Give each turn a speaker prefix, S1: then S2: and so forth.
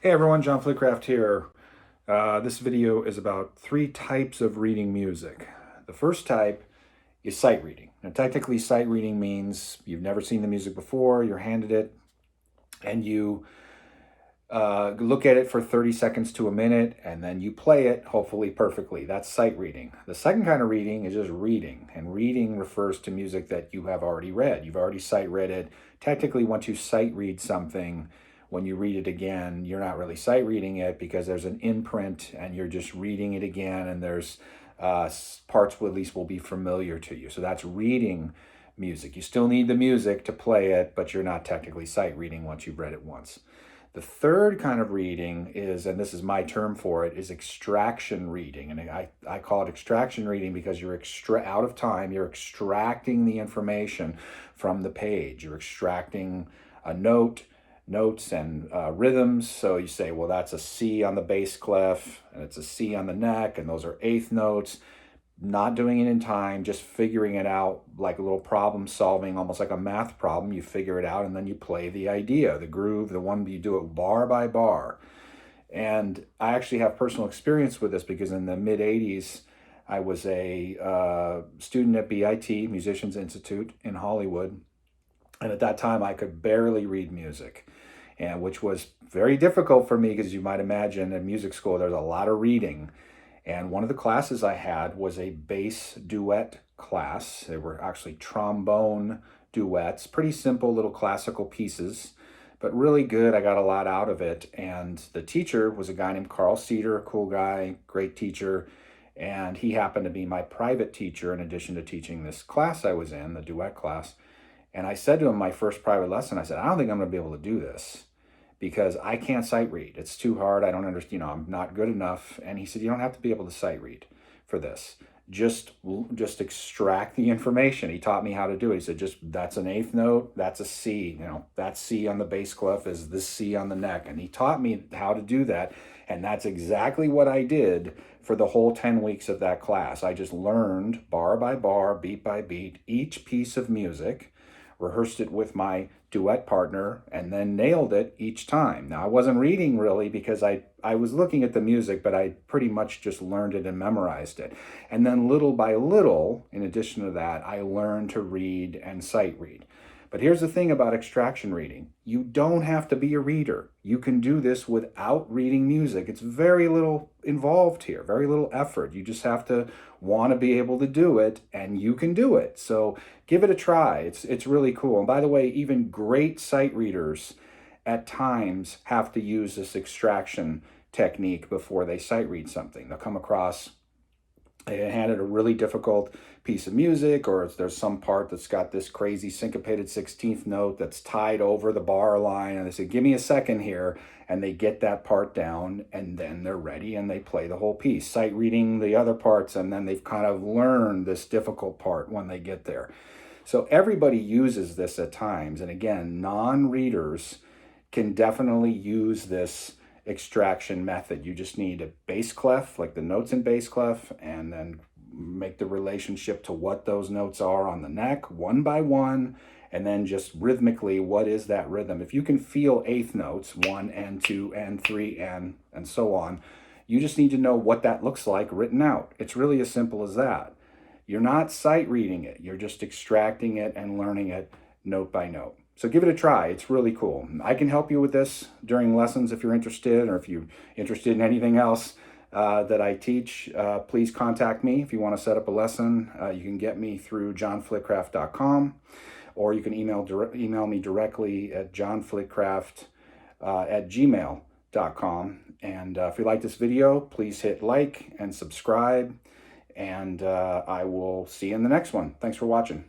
S1: Hey everyone, John Flitcraft here. This video is about 3 types of reading music. The first type is sight reading. Now, technically, sight reading means you've never seen the music before, you're handed it, and you look at it for 30 seconds to a minute, and then you play it, hopefully perfectly. That's sight reading. The second kind of reading is just reading, and reading refers to music that you have already read. You've already sight read it. Technically, once you sight read something, when you read it again, you're not really sight reading it because there's an imprint and you're just reading it again, and there's parts at least will be familiar to you. So that's reading music. You still need the music to play it, but you're not technically sight reading once you've read it once. The third kind of reading is, and this is my term for it, is extraction reading. And I call it extraction reading because you're out of time, you're extracting the information from the page. You're extracting a notes and rhythms. So you say, well, that's a C on the bass clef, and it's a C on the neck, and those are eighth notes. Not doing it in time, just figuring it out like a little problem solving, almost like a math problem. You figure it out and then you play the idea, the groove, the one you do it bar by bar. And I actually have personal experience with this because in the mid 80s, I was a student at BIT, Musicians Institute in Hollywood. And at that time, I could barely read music, and which was very difficult for me because you might imagine at music school, there's a lot of reading. And one of the classes I had was a bass duet class. They were actually trombone duets, pretty simple little classical pieces, but really good. I got a lot out of it. And the teacher was a guy named Carl Cedar, a cool guy, great teacher. And he happened to be my private teacher in addition to teaching this class I was in, the duet class. And I said to him, my first private lesson, I said, I don't think I'm going to be able to do this because I can't sight read. It's too hard. I don't understand, I'm not good enough. And he said, you don't have to be able to sight read for this. Just extract the information. He taught me how to do it. He said, that's an eighth note. That's a C. That C on the bass clef is this C on the neck. And he taught me how to do that. And that's exactly what I did for the whole 10 weeks of that class. I just learned bar by bar, beat by beat, each piece of music, rehearsed it with my duet partner, and then nailed it each time. Now, I wasn't reading really because I was looking at the music, but I pretty much just learned it and memorized it. And then little by little, in addition to that, I learned to read and sight read. But here's the thing about extraction reading. You don't have to be a reader. You can do this without reading music. It's very little involved here, very little effort. You just have to want to be able to do it, and you can do it. So give it a try. It's really cool. And by the way, even great sight readers at times have to use this extraction technique before they sight read something. They'll come across handed a really difficult piece of music, or there's some part that's got this crazy syncopated 16th note that's tied over the bar line, and they say, give me a second here, and they get that part down, and then they're ready and they play the whole piece, sight reading the other parts, and then they've kind of learned this difficult part when they get there. So everybody uses this at times, and again, non-readers can definitely use this extraction method. You just need a bass clef, like the notes in bass clef, and then make the relationship to what those notes are on the neck one by one, and then just rhythmically, what is that rhythm? If you can feel eighth notes, 1 and 2 and 3 and so on, you just need to know what that looks like written out. It's really as simple as that. You're not sight reading it, you're just extracting it and learning it note by note. So give it a try. It's really cool. I can help you with this during lessons if you're interested, or if you're interested in anything else that I teach. Please contact me if you want to set up a lesson. You can get me through johnflitcraft.com, or you can email me directly at johnflitcraft@gmail.com. And if you like this video, please hit like and subscribe, and I will see you in the next one. Thanks for watching.